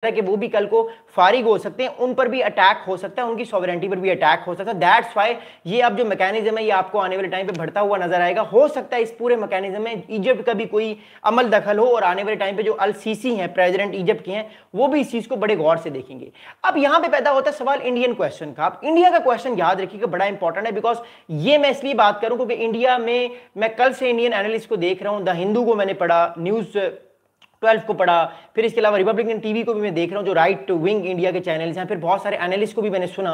है कि वो भी कल को फारिग हो सकते हैं, उन पर भी अटैक हो सकता है, उनकी सॉवरेंटी पर भी अटैक हो सकता है। दैट्स व्हाई ये अब जो मैकेनिज्म है ये आपको आने वाले टाइम पे बढ़ता हुआ नजर आएगा। हो सकता है इस पूरे मैकेनिज्म में इजिप्ट का भी कोई अमल दखल हो और आने वाले टाइम पे जो अल सीसी हैं, प्रेसिडेंट इजिप्ट के हैं, वो भी इस चीज को बड़े गौर से देखेंगे। अब यहां पे पैदा होता है सवाल इंडियन क्वेश्चन का। अब इंडिया का क्वेश्चन याद रखिएगा बड़ा इंपॉर्टेंट है, बिकॉज ये मैं इसलिए बात करूं क्योंकि इंडिया में मैं कल से इंडियन एनालिस्ट को देख रहा हूं, द हिंदू को मैंने पढ़ा, न्यूज 12 को पढ़ा, फिर इसके अलावा रिपब्लिकन टीवी को भी मैं देख रहा हूं, जो राइट विंग इंडिया के चैनल्स हैं, फिर बहुत सारे एनालिस्ट को भी मैंने सुना।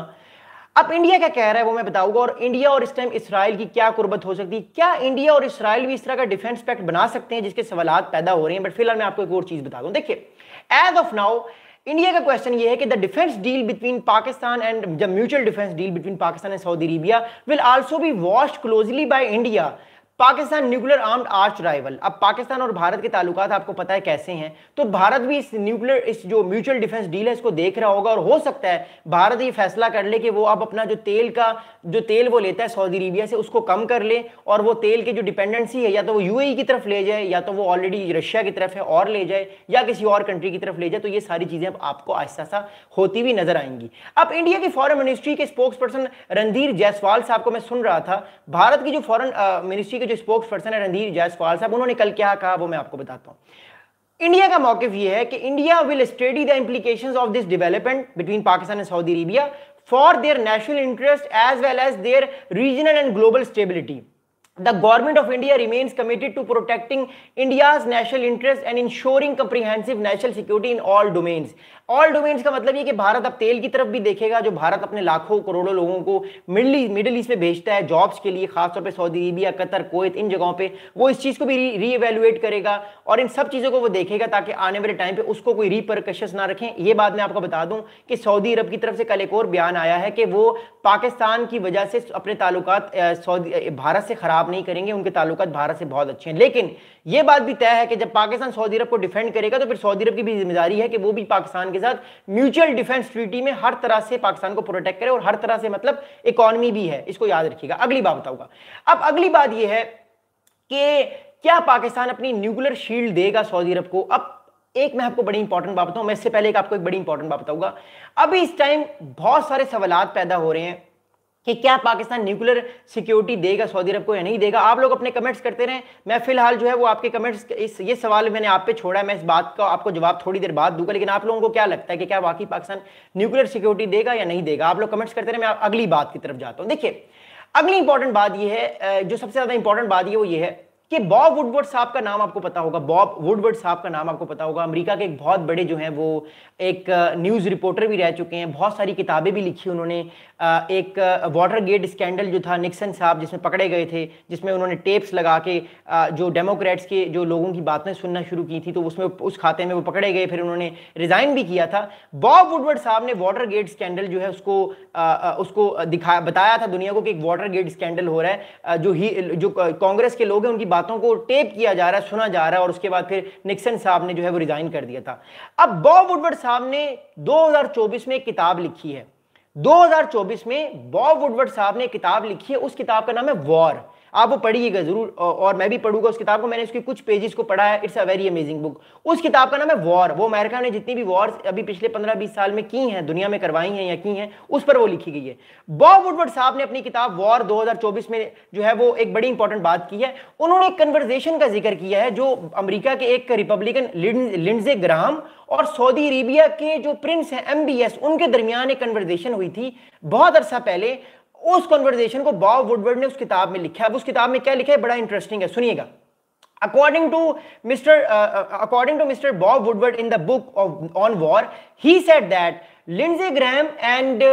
अब इंडिया क्या कह रहा है वो मैं बताऊंगा, और इंडिया और इस टाइम इसराइल की क्या कुर्बत हो सकती है, क्या इंडिया और इसराइल भी इस तरह का डिफेंस पैक्ट बना सकते हैं जिसके सवालात पैदा हो रहे हैं। बट फिलहाल मैं आपको एक और चीज बता दूं, देखिए एज ऑफ नाउ इंडिया का क्वेश्चन ये है कि the defence deal between Pakistan and the mutual defence deal between Pakistan and Saudi Arabia will also be watched closely by India. Pakistan nuclear armed arch rival. अब पाकिस्तान और भारत के ताल्लुकात आपको पता है कैसे हैं, तो भारत भी इस जो म्यूचुअल डिफेंस डील है इसको देख रहा होगा, और हो सकता है भारत ये फैसला कर ले कि वो अब अपना जो तेल वो लेता है सऊदी अरेबिया से उसको कम कर ले, और वो तेल की जो डिपेंडेंसी है या तो वो यूएई की तरफ ले जाए, या तो वो ऑलरेडी रशिया की तरफ है और ले जाए, या किसी और कंट्री की तरफ ले जाए। तो ये सारी चीजें अब आपको आहिस्ता सा होती हुई नजर आएंगी। अब इंडिया की फॉरेन मिनिस्ट्री के स्पोक्स पर्सन रणधीर जायसवाल साहब को मैं सुन रहा था, भारत की जो फॉरेन मिनिस्ट्री जो स्पोक्स पर्सन है रणधीर जायसवाल साहब, उन्होंने कल क्या कहा वो मैं आपको बताता हूं। इंडिया का मौकिफ यह है कि India will study the implications of this development between Pakistan and Saudi Arabia for their national interest as well as their regional and global stability. The government of India remains committed to protecting India's national interest and ensuring comprehensive national security in all domains. All domains का मतलब ये कि भारत अब तेल की तरफ भी देखेगा, जो भारत अपने लाखों करोड़ों लोगों को मिडिल ईस्ट में भेजता है जॉब्स के लिए, खासतौर पे सऊदी अरेबिया, कतर, कुवैत, इन जगहों पे वो इस चीज़ को भी रीएवैल्यूएट करेगा और इन सब चीज़ों को वो देखेगा ताकि आने वाले टाइम पे उसको कोई रिपरकशंस ना रखें। ये बात मैं आपको बता दूं कि सऊदी अरब की तरफ से कल एक और बयान आया है कि वो पाकिस्तान की वजह से अपने ताल्लुकात भारत से खराब नहीं करेंगे, उनके ताल्लुकात भारत से बहुत अच्छे हैं। लेकिन ये बात भी तय है कि जब पाकिस्तान सऊदी अरब को डिफेंड करेगा तो फिर सऊदी अरब की भी जिम्मेदारी है कि वो भी पाकिस्तान के साथ म्यूचुअल डिफेंस ट्रीटी में हर तरह से पाकिस्तान को प्रोटेक्ट करे, और हर तरह से मतलब इकोनॉमी भी है, इसको याद रखिएगा। अगली बात बताऊंगा। अब अगली बात यह है कि क्या पाकिस्तान अपनी न्यूक्लियर शील्ड देगा सऊदी अरब को। अब एक मैं आपको बड़ी इंपॉर्टेंट बात बताऊं, मैं इससे पहले आपको एक बड़ी इंपॉर्टेंट बात बताऊंगा। अभी इस टाइम बहुत सारे सवालात पैदा हो रहे हैं कि क्या पाकिस्तान न्यूक्लियर सिक्योरिटी देगा सऊदी अरब को या नहीं देगा। आप लोग अपने कमेंट्स करते रहें, मैं फिलहाल जो है वो आपके कमेंट्स ये सवाल मैंने आप पे छोड़ा है, मैं इस बात का आपको जवाब थोड़ी देर बाद दूंगा। लेकिन आप लोगों को क्या लगता है कि क्या वाकई पाकिस्तान न्यूक्लियर सिक्योरिटी देगा या नहीं देगा, आप लोग कमेंट्स करते रहे। मैं अगली बात की तरफ जाता हूं। देखिए अगली इंपॉर्टेंट बात यह है, जो सबसे ज्यादा इंपॉर्टेंट बात है वो ये है कि बॉब वुडवर्ड साहब का नाम आपको पता होगा। बॉब वुडवर्ड साहब का नाम आपको पता होगा, अमेरिका के एक बहुत बड़े जो हैं वो एक न्यूज़ रिपोर्टर भी रह चुके हैं, बहुत सारी किताबें भी लिखी उन्होंने। एक वाटरगेट स्कैंडल जो था निक्सन साहब जिसमें पकड़े गए थे, जिसमें उन्होंने टेप्स लगा के जो डेमोक्रेट्स के जो लोगों की बातें सुनना शुरू की थी, तो उसमें उस खाते में वो पकड़े गए, फिर उन्होंने रिजाइन भी किया था। बॉब वुडवर्ड साहब ने वाटरगेट स्कैंडल जो है उसको बताया था दुनिया को कि एक वाटरगेट स्कैंडल हो रहा है, जो कांग्रेस के लोग हैं उनकी बातों को टेप किया जा रहा है, सुना जा रहा है, और उसके बाद फिर निक्सन साहब ने जो है वो रिजाइन कर दिया था। अब बॉब वुडवर्ड साहब ने 2024 में एक किताब लिखी है। 2024 में बॉब वुडवर्ड साहब ने किताब लिखी है, उस किताब का नाम है वॉर। आप वो पढ़िएगा जरूर, और मैं भी पढ़ूंगा उस किताब को, मैंने उसके कुछ पेजेस को पढ़ा है। It's a very amazing book. उस किताब का नाम है वॉर। वो अमेरिका ने जितनी भी वॉर अभी पिछले 15-20 साल में की हैं, दुनिया में करवाई हैं या की हैं, उस पर वो लिखी गई है। बॉब वुडवर्ड साहब ने अपनी किताब वॉर 2024 में जो है वो एक बड़ी इंपॉर्टेंट बात की है। उन्होंने एक कन्वर्सेशन का जिक्र किया है जो अमेरिका के एक रिपब्लिकन लिंडजे ग्राहम और सऊदी अरेबिया के जो प्रिंस हैं MBS, उनके दरमियान एक कन्वर्सेशन हुई थी बहुत अरसा पहले। उस कन्वर्सेशन को बॉब वुडवर्ड ने उस किताब में लिखा है। अब उस किताब में क्या लिखा है, बड़ा इंटरेस्टिंग है, सुनिएगा। According to Mr. Bob Woodward in the book on war, he said that Lindsey Graham and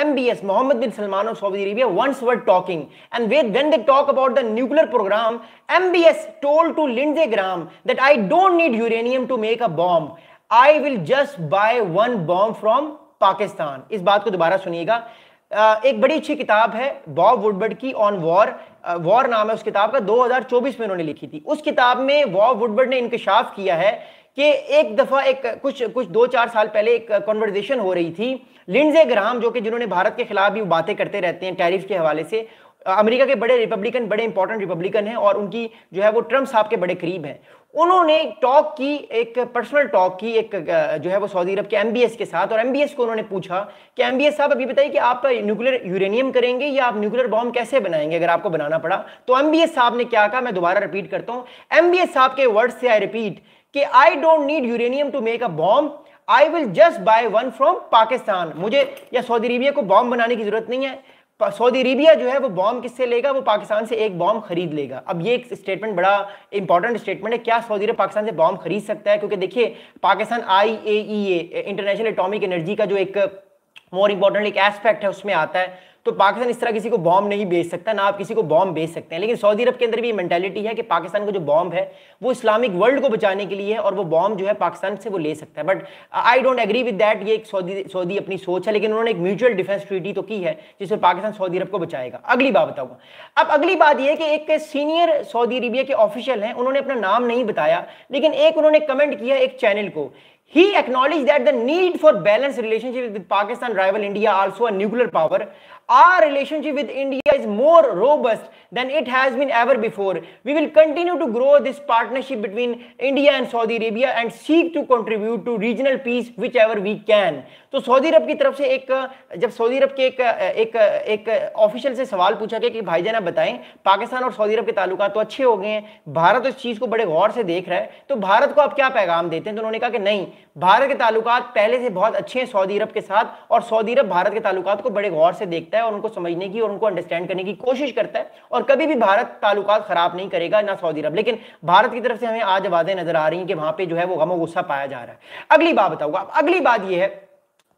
MBS, Mohammed bin Salman of Saudi Arabia, once were talking, and when they talk about the nuclear program, MBS told to Lindsey Graham that I don't need uranium to make a bomb. I will just buy one bomb from Pakistan. इस बात को दोबारा सुनिएगा। एक बड़ी अच्छी किताब है बॉब वुडवर्ड की ऑन वॉर, वॉर नाम है उस किताब का, 2024 में उन्होंने लिखी थी। उस किताब में बॉब वुडवर्ड ने इंकशाफ किया है कि एक दफा कुछ 2-4 साल पहले एक कन्वर्सेशन हो रही थी। लिंडजे ग्राहम जो कि जिन्होंने भारत के खिलाफ भी बातें करते रहते हैं टैरिफ के हवाले से, अमेरिका के बड़े इंपॉर्टेंट रिपब्लिकन हैं और उनकी जो है वो ट्रम्प साहब के बड़े करीब हैं। उन्होंने टॉक की, एक पर्सनल टॉक की एक जो है वो सऊदी अरब के एमबीएस के साथ, और एमबीएस को उन्होंने पूछा कि एमबीएस साहब अभी बताइए कि आप न्यूक्लियर यूरेनियम करेंगे या आप न्यूक्लियर बॉम्ब कैसे बनाएंगे अगर आपको बनाना पड़ा। तो एमबीएस साहब ने क्या कहा, मैं दोबारा रिपीट करता हूं एमबीएस साहब के वर्ड से, आई रिपीट कि I don't need uranium two make a bomb, I will just by one from Pakistan. मुझे या सऊदी अरेबिया को बॉम्ब बनाने की जरूरत नहीं है, सऊदी अरेबिया जो है वो बॉम्ब किससे लेगा, वो पाकिस्तान से एक बॉम्ब खरीद लेगा। अब ये एक स्टेटमेंट बड़ा इंपॉर्टेंट स्टेटमेंट है, क्या सऊदी अरब पाकिस्तान से बॉम्ब खरीद सकता है? क्योंकि देखिए Pakistan IAEA international atomic energy का जो एक मोर इंपॉर्टेंट एक एस्पेक्ट है उसमें आता है, तो पाकिस्तान इस तरह किसी को बॉम्ब नहीं बेच सकता, ना आप किसी को बॉम्ब बेच सकते हैं। लेकिन सऊदी अरब के अंदर भी मेंटालिटी है कि पाकिस्तान का जो बॉम्ब है वो इस्लामिक वर्ल्ड को बचाने के लिए है, और वो बॉम्ब जो है पाकिस्तान से वो ले सकता है। But I don't agree with that, ये एक सऊदी अपनी सोच है, लेकिन उन्होंने एक म्यूचुअल डिफेंस ट्रीटी तो की है जिसमें पाकिस्तान सऊदी अरब को बचाएगा। अगली बात बताऊंगा। अब अगली बात यह है कि एक सीनियर सऊदी अरेबिया के ऑफिशियल हैं, उन्होंने अपना नाम नहीं बताया, लेकिन एक उन्होंने कमेंट किया एक चैनल को। He acknowledged that the need for balanced relationship with Pakistan rival India, also a nuclear power. Our relationship with India is more robust than it has been ever before. We will continue to grow this partnership between India and Saudi Arabia and seek to contribute to regional peace whichever we can. तो Saudi अरब की तरफ से एक, जब Saudi अरब के एक official से सवाल पूछा गया कि भाईजान आप बताएं पाकिस्तान और सऊदी अरब के ताल्लुकात तो अच्छे हो गए हैं, भारत इस चीज को बड़े गौर से देख रहा है, तो भारत को आप क्या पैगाम देते हैं? तो उन्होंने कहा कि नहीं, भारत के ताल्लुकात पहले से बहुत अच्छे हैं सऊदी अरब के साथ, और सऊदी अरब भारत के ताल्लुकात को बड़े गौर से देखता है और उनको समझने की और उनको अंडरस्टैंड करने की कोशिश करता है, और कभी भी भारत ताल्लुकात खराब नहीं करेगा, ना सऊदी अरब। लेकिन भारत की तरफ से हमें आज आवाजें नजर आ रही हैं कि वहां पे जो है वो गम और गुस्सा पाया जा रहा है। अगली बात बताऊंगा। अगली बात यह है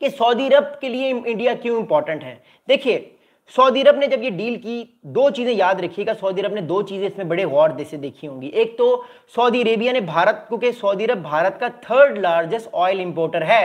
कि सऊदी अरब के लिए इंडिया क्यों इंपॉर्टेंट है। देखिए सऊदी अरब ने जब ये डील की, दो चीजें याद रखिएगा, सऊदी अरब ने दो चीजें इसमें बड़े गौर से देखी होंगी। एक तो सऊदी अरेबिया ने भारत, क्योंकि सऊदी अरब भारत का थर्ड लार्जेस्ट ऑयल इंपोर्टर है,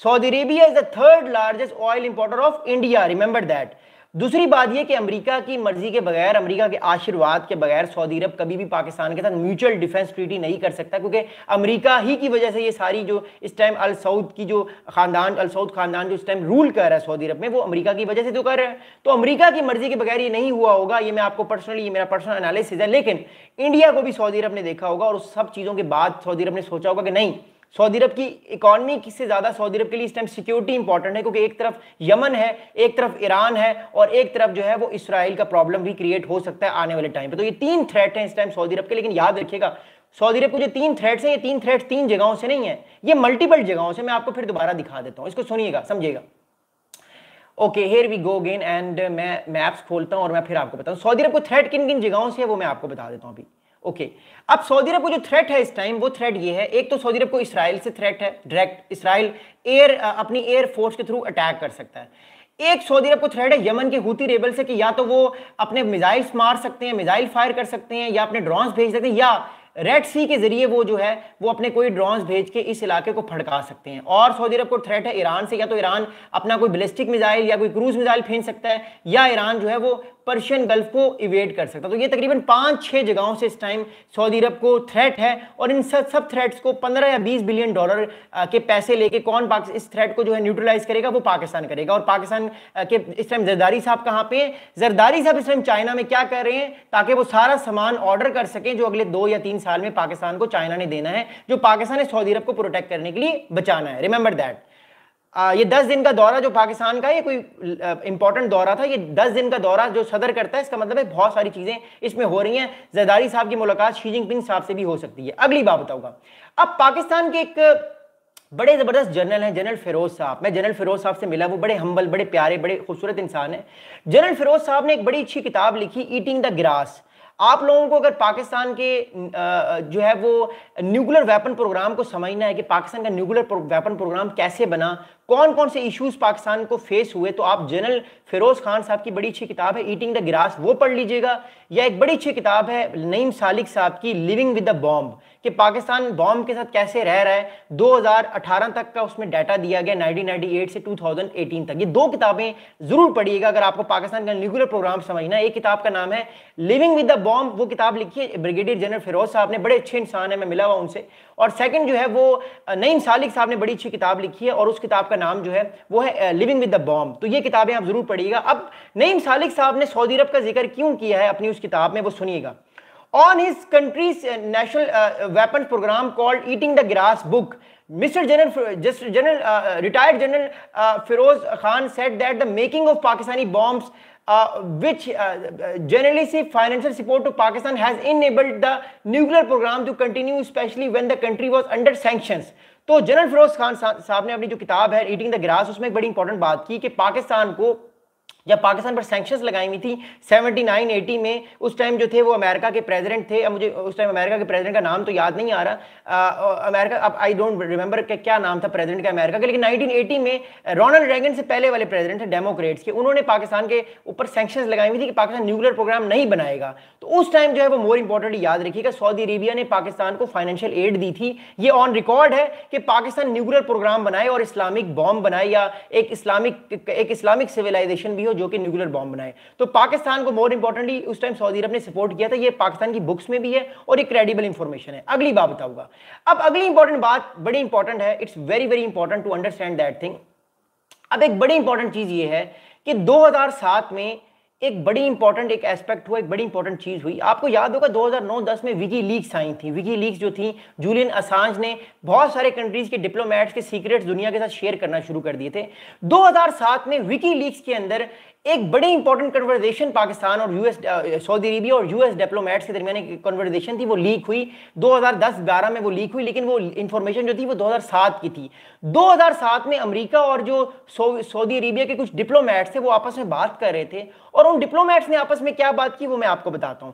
Saudi Arabia is the third largest oil importer of India, remember that. दूसरी बात यह कि अमेरिका की मर्जी के बगैर, अमेरिका के आशीर्वाद के बगैर सऊदी अरब कभी भी पाकिस्तान के साथ म्यूचुअल डिफेंस ट्रीटी नहीं कर सकता, क्योंकि अमेरिका ही की वजह से ये सारी जो इस टाइम अल सऊद की जो खानदान, अल सऊद खानदान जो इस टाइम रूल कर रहा है सऊदी अरब में, वो अमेरिका की वजह से तो कर रहा है। तो अमेरिका की मर्जी के बगैर ये नहीं हुआ होगा, ये मैं आपको पर्सनली, ये मेरा पर्सनल एनालिसिस है। लेकिन इंडिया को भी सऊदी अरब ने देखा होगा, और उस सब चीज़ों के बाद सऊदी अरब ने सोचा होगा कि नहीं, सऊदी अरब की इकॉनमी से ज्यादा सऊदी अरब के लिए इस टाइम सिक्योरिटी इंपॉर्टेंट है, क्योंकि एक तरफ यमन है, एक तरफ ईरान है, और एक तरफ जो है वो इसराइल का प्रॉब्लम भी क्रिएट हो सकता है आने वाले टाइम पे। तो ये तीन थ्रेट हैं इस टाइम सऊदी अरब के। लेकिन याद रखिएगा सऊदी अरब के जो तीन थ्रेट्स हैं, ये तीन थ्रेट्स तीन जगहों से नहीं है, ये मल्टीपल जगहों से। मैं आपको फिर दोबारा दिखा देता हूं, इसको सुनिएगा, समझिएगा। Okay, here we go again, and मैं मैप्स खोलता हूं और मैं फिर आपको बताऊं सऊदी अरब को थ्रेट किन किन जगहों से है, वो मैं आपको बता देता हूं अभी। ओके, अब सऊदी अरब को जो थ्रेट है इस टाइम, वो थ्रेट ये है, एक तो सऊदी अरब को इसराइल से थ्रेट है, डायरेक्ट इसराइल अपनी एयर फोर्स के थ्रू अटैक कर सकता है। एक सऊदी अरब को थ्रेट है यमन के हूती रेबल से, कि या तो वो अपने मिसाइल्स मार सकते हैं, मिसाइल फायर कर सकते हैं, या अपने ड्रोन्स भेज सकते हैं, या रेड सी के जरिए वो जो है वो अपने कोई ड्रोन्स भेज के इस इलाके को फड़का सकते हैं। और सऊदी अरब को थ्रेट है ईरान से, या तो ईरान अपना कोई बैलिस्टिक मिसाइल या कोई क्रूज मिसाइल फेंक सकता है, या ईरान जो है वो पर्शियन गल्फ को इवेड कर सकता है। तो ये तकरीबन 5-6 जगहों से इस टाइम सऊदी अरब को थ्रेट है, और इन सब थ्रेट्स को 15 या 20 बिलियन डॉलर के पैसे लेके कौन इस थ्रेट को जो है न्यूट्रलाइज करेगा, वो पाकिस्तान करेगा। और पाकिस्तान के इस टाइम जरदारी साहब कहाँ पे हैं? जरदारी साहब इस टाइम चाइना में क्या कर रहे हैं, ताकि वो सारा सामान ऑर्डर कर सकें जो अगले 2 या 3 साल में पाकिस्तान को चाइना ने देना है, जो पाकिस्तान ने सऊदी अरब को प्रोटेक्ट करने के लिए बचाना है। Remember that. ये 10 दिन का दौरा जो पाकिस्तान का, ये कोई इंपॉर्टेंट दौरा था, ये 10 दिन का दौरा जो सदर करता है, इसका मतलब है बहुत सारी चीजें इसमें हो रही हैं। जरदारी साहब की मुलाकात शी जिनपिंग साहब से भी हो सकती है। अगली बात बताऊंगा। अब पाकिस्तान के एक बड़े जबरदस्त जर्नल हैं जनरल फिरोज साहब, मैं जनरल फिरोज साहब से मिला, वो बड़े हम्बल, बड़े प्यारे, बड़े खूबसूरत इंसान है। जनरल फिरोज साहब ने एक बड़ी अच्छी किताब लिखी, ईटिंग द ग्रास। आप लोगों को अगर पाकिस्तान के जो है वो न्यूक्लियर वेपन प्रोग्राम को समझना है कि पाकिस्तान का न्यूक्लियर वेपन प्रोग्राम कैसे बना, कौन कौन से इश्यूज पाकिस्तान को फेस हुए, तो आप जनरल फिरोज खान साहब की बड़ी अच्छी किताब है ईटिंग द ग्रास, वो पढ़ लीजिएगा। या एक बड़ी अच्छी किताब है नईम सालिक साहब की लिविंग विद द बॉम्ब, कि पाकिस्तान बॉम्ब के साथ कैसे रह रहा है। 2018 तक का उसमें डाटा दिया गया, 1998 से 2018 तक। ये दो किताबें जरूर पढ़िएगा अगर आपको पाकिस्तान का न्यूक्लियर प्रोग्राम समझना है। एक किताब का नाम है लिविंग विद द बॉम्ब, वो किताब लिखी है ब्रिगेडियर जनरल फिरोज साहब ने, बड़े अच्छे इंसान है, मैं मिला हुआ उनसे। और सेकंड जो है वो नईम सालिक साहब ने बड़ी अच्छी किताब लिखी है, और उस किताब का नाम जो है वो है लिविंग विद द बॉम्ब। तो ये किताबें आप जरूर पढ़िएगा। अब नईम सालिक साहब ने सऊदी अरब का जिक्र क्यों किया है अपनी उस किताब में, वो सुनिएगा। on his country's national weapons program called Eating the Grass book. Mr. Retired General Feroz Khan said that the making of Pakistani bombs, which generally see financial support to Pakistan, has enabled the nuclear program to continue, especially when the country was under sanctions. तो general Firoz Khan साहब ने अपनी जो किताब है eating the grass, उसमें एक बड़ी इंपॉर्टेंट बात की कि पाकिस्तान को, जब पाकिस्तान पर सैंक्शंस लगाई हुई थी 79-80 में, उस टाइम जो थे वो अमेरिका के प्रेसिडेंट थे। अब मुझे उस टाइम अमेरिका के प्रेसिडेंट का नाम तो याद नहीं आ रहा, अमेरिका, अब आई डोंट रिमेंबर कि क्या नाम था प्रेसिडेंट का अमेरिका का, लेकिन 1980 में रोनाल्ड रेगन से पहले वाले प्रेसिडेंट थे डेमोक्रेट्स के, उन्होंने पाकिस्तान के ऊपर सैंक्शंस लगाई हुई थी कि पाकिस्तान न्यूक्लियर प्रोग्राम नहीं बनाएगा। तो उस टाइम जो है वो मोर इंपॉर्टेंटली याद रखिएगा, सऊदी अरेबिया ने पाकिस्तान को फाइनेंशियल एड दी थी। ये ऑन रिकॉर्ड है कि पाकिस्तान न्यूक्लियर प्रोग्राम बनाए और इस्लामिक बॉम्ब बनाए, या एक इस्लामिक सिविलाइजेशन भी हो जो कि न्यूक्लियर बॉम्ब बनाए। तो पाकिस्तान को मोर इंपॉर्टेंटली उस टाइम सऊदी अरब ने सपोर्ट किया था। ये पाकिस्तान की बुक्स में भी है और एक क्रेडिबल इंफॉर्मेशन है। अगली बात बताऊंगा। अब अगली इंपॉर्टेंट बात बड़ी इंपॉर्टेंट है, it's very very important to understand that thing. अब एक बड़ी इंपॉर्टेंट चीज ये है कि 2007 में एक बड़ी इंपॉर्टेंट एक एस्पेक्ट हुआ, एक बड़ी इंपॉर्टेंट चीज हुई। आपको याद होगा 2009-10 में विकी लीक्स आई थी। विकी लीक्स जो थी, जूलियन असांज ने बहुत सारे कंट्रीज के डिप्लोमेट्स के सीक्रेट्स दुनिया के साथ शेयर करना शुरू कर दिए थे। 2007 में विकी लीक्स के अंदर एक बड़ी इंपॉर्टेंट कन्वर्सेशन पाकिस्तान और यूएस, सऊदी अरेबिया और यूएस डिप्लोमेट्स के दरमियान एक कन्वर्सेशन थी, वो लीक हुई 2010-11 में वो लीक हुई, लेकिन वो इंफॉर्मेशन जो थी वो 2007 की थी। 2007 में अमेरिका और जो सऊदी अरेबिया के कुछ डिप्लोमेट्स थे वो आपस में बात कर रहे थे, और उन डिप्लोमेट्स ने आपस में क्या बात की वो मैं आपको बताता हूं।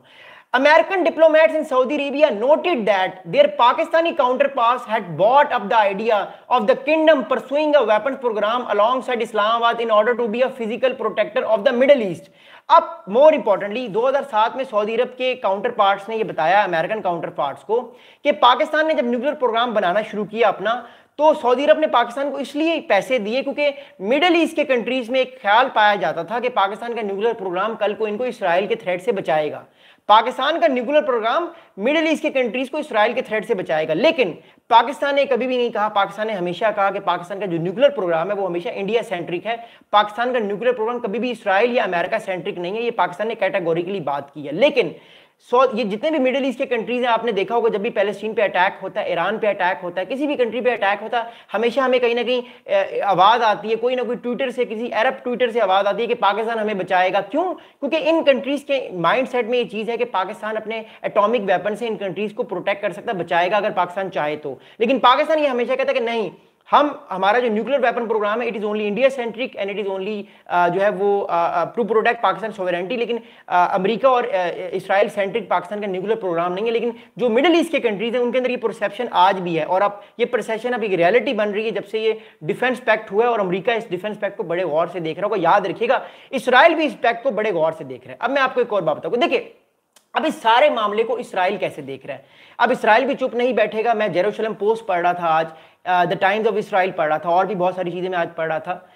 American diplomats in Saudi Arabia noted that their Pakistani counterparts had bought up the idea of the kingdom pursuing a weapons program alongside Islamabad in order to be a physical protector of the Middle East. अब more importantly 2007 में Saudi अरब के counter parts ने ये बताया American counter parts को कि पाकिस्तान ने जब न्यूक्लियर प्रोग्राम बनाना शुरू किया अपना, तो सऊदी अरब ने पाकिस्तान को इसलिए पैसे दिए क्योंकि मिडिल ईस्ट के कंट्रीज में एक ख्याल पाया जाता था कि पाकिस्तान का न्यूक्लियर प्रोग्राम कल को इनको इसराइल के थ्रेट से बचाएगा। पाकिस्तान का न्यूक्लियर प्रोग्राम मिडिल ईस्ट के कंट्रीज को इसराइल के थ्रेट से बचाएगा। लेकिन पाकिस्तान ने कभी भी नहीं कहा, पाकिस्तान ने हमेशा कहा कि पाकिस्तान का जो न्यूक्लियर प्रोग्राम है वो हमेशा इंडिया सेंट्रिक है। पाकिस्तान का न्यूक्लियर प्रोग्राम कभी भी इसराइल या अमेरिका सेंट्रिक नहीं है, ये पाकिस्तान ने कैटेगोरिकली बात की है। लेकिन ये जितने भी मिडिल ईस्ट के कंट्रीज हैं, आपने देखा होगा जब भी पैलेस्टीन पे अटैक होता है, ईरान पे अटैक होता है, किसी भी कंट्री पे अटैक होता है, हमेशा हमें कहीं ना कहीं आवाज आती है, कोई ना कोई ट्विटर से, किसी अरब ट्विटर से आवाज आती है कि पाकिस्तान हमें बचाएगा। क्यों? क्योंकि इन कंट्रीज के माइंडसेट में ये चीज है कि पाकिस्तान अपने एटॉमिक वेपन से इन कंट्रीज को प्रोटेक्ट कर सकता है, बचाएगा अगर पाकिस्तान चाहे तो। लेकिन पाकिस्तान ये हमेशा कहता है कि नहीं, हमारा जो न्यूक्लियर वेपन प्रोग्राम है it is only India centric and it is only जो है वो टू प्रोटेक्ट पाकिस्तान सोवरेनिटी। लेकिन अमेरिका और इसराइल सेंट्रिक पाकिस्तान का न्यूक्लियर प्रोग्राम नहीं है। लेकिन जो मिडिल ईस्ट के कंट्रीज हैं उनके अंदर ये परसेप्शन आज भी है, और अब ये परसेप्शन अब एक रियलिटी बन रही है जब से ये डिफेंस पैक्ट हुआ है, और अमेरिका इस डिफेंस पैक्ट को बड़े गौर से देख रहा होगा। याद रखिएगा इसराइल भी इस पैक्ट को बड़े गौर से देख रहा है। अब मैं आपको एक और बात बताऊंगा। देखिए अब इस सारे मामले को इसराइल कैसे देख रहा है। अब इसराइल भी चुप नहीं बैठेगा। मैं जेरूशलम पोस्ट पढ़ रहा था आज, द टाइम्स ऑफ इसराइल पढ़ रहा था, और भी बहुत सारी चीजें मैं आज पढ़ रहा था।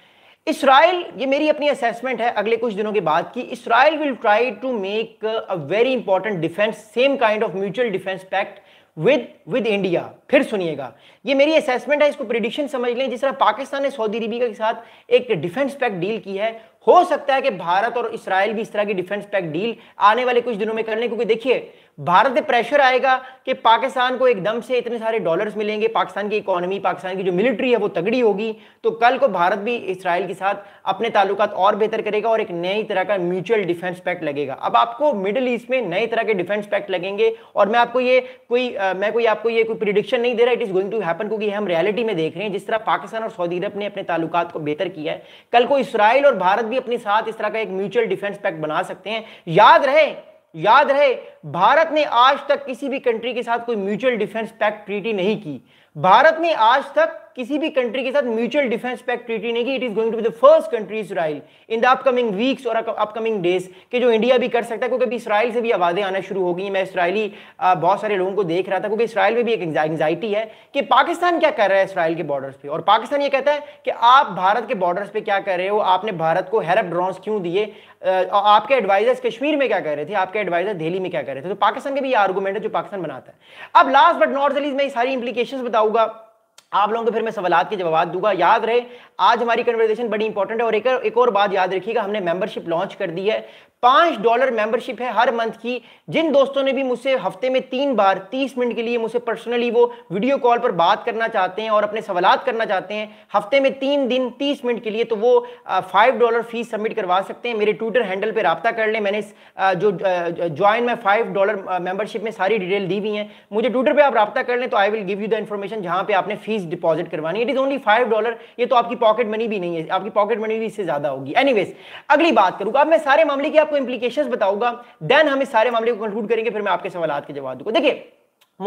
इसराइल, ये मेरी अपनी असेसमेंट है अगले कुछ दिनों के बाद की, Israel will try to make a very important defence, same kind of mutual defence pact with India. फिर सुनिएगा, ये मेरी असेसमेंट है, इसको प्रेडिक्शन समझ लें। जिस तरह पाकिस्तान ने सऊदी अरेबिया के साथ एक डिफेंस पैक्ट डील की है, हो सकता है कि भारत और इसराइल भी इस तरह की डिफेंस पैक्ट डील आने वाले कुछ दिनों में कर लें। क्योंकि देखिए भारत से प्रेशर आएगा कि पाकिस्तान को एकदम से इतने सारे डॉलर्स मिलेंगे, पाकिस्तान की इकोनॉमी, पाकिस्तान की जो मिलिट्री है वो तगड़ी होगी, तो कल को भारत भी इसराइल के साथ अपने ताल्लुकात और बेहतर करेगा और एक नई तरह का म्यूचुअल डिफेंस पैक्ट लगेगा। अब आपको मिडिल ईस्ट में नई तरह के डिफेंस पैक्ट लगेंगे, और मैं आपको ये कोई प्रिडिक्शन नहीं दे रहा, it is going to happen, क्योंकि हम रियलिटी में देख रहे हैं जिस तरह पाकिस्तान और सऊदी अरब ने अपने ताल्लुकात को बेहतर किया है, कल को इसराइल और भारत भी अपने साथ इस तरह का एक म्यूचुअल डिफेंस पैक्ट बना सकते हैं। याद रहे भारत ने आज तक किसी भी कंट्री के साथ कोई म्यूचुअल डिफेंस पैक्ट ट्रीटी नहीं की। भारत ने आज तक किसी भी कंट्री के साथ म्यूचुअल डिफेंस पैक्ट ट्रीटी नहीं की। It is going to be the first country Israel in the upcoming weeks और अपकमिंग डेज कि जो इंडिया भी कर सकता है, क्योंकि अभी इसराइल से भी आवाजें आना शुरू हो गई। मैं इसराइली बहुत सारे लोगों को देख रहा था, क्योंकि इसराइल में भी एक एंजाइटी है कि पाकिस्तान क्या कर रहा है इसराइल के बॉर्डर्स पे, और पाकिस्तान ये कहता है कि आप भारत के बॉर्डर्स पे क्या कर रहे हो, आपने भारत को हेरप ड्रोन्स क्यों दिए, आपके एडवाइजर्स कश्मीर में क्या कर रहे थे, आपके एडवाइजर दिल्ली में क्या कर रहे थे। तो पाकिस्तान के भी ये आर्गुमेंट है जो पाकिस्तान बनाता है। अब लास्ट बट नॉट लीस्ट मैं सारी इंप्लीकेशंस बताऊंगा आप लोगों को, फिर मैं सवालात के जवाब दूंगा। याद रहे आज हमारी कन्वर्सेशन बड़ी इंपॉर्टेंट है। और एक और बात याद रखिएगा, हमने मेंबरशिप लॉन्च कर दी है। $5 मेंबरशिप है हर मंथ की। जिन दोस्तों ने भी मुझसे हफ्ते में 3 बार 30 मिनट के लिए मुझसे पर्सनली वो वीडियो कॉल पर बात करना चाहते हैं और अपने सवालात करना चाहते हैं हफ्ते में 3 दिन 30 मिनट के लिए, तो वो $5 फीस सबमिट करवा सकते हैं। मेरे ट्विटर हैंडल पे राब्ता कर लें, मैंने जो ज्वाइन में $5 मेंबरशिप में सारी डिटेल दी हुई है। मुझे ट्विटर पे आप राब्ता कर लें तो I will give you the information जहां पे आपने फीस डिपॉजिट करवानी। It is only $5। ये तो आपकी पॉकेट मनी भी नहीं है, आपकी पॉकेट मनी भी इससे ज्यादा होगी। एनीवेज, अगली बात करूंगा, अब मैं सारे मामले की आपको इंप्लीकेशंस बताऊंगा, देन हम इस सारे मामले को कंक्लूड करेंगे, फिर मैं आपके सवालात के जवाब दूंगा। देखिए,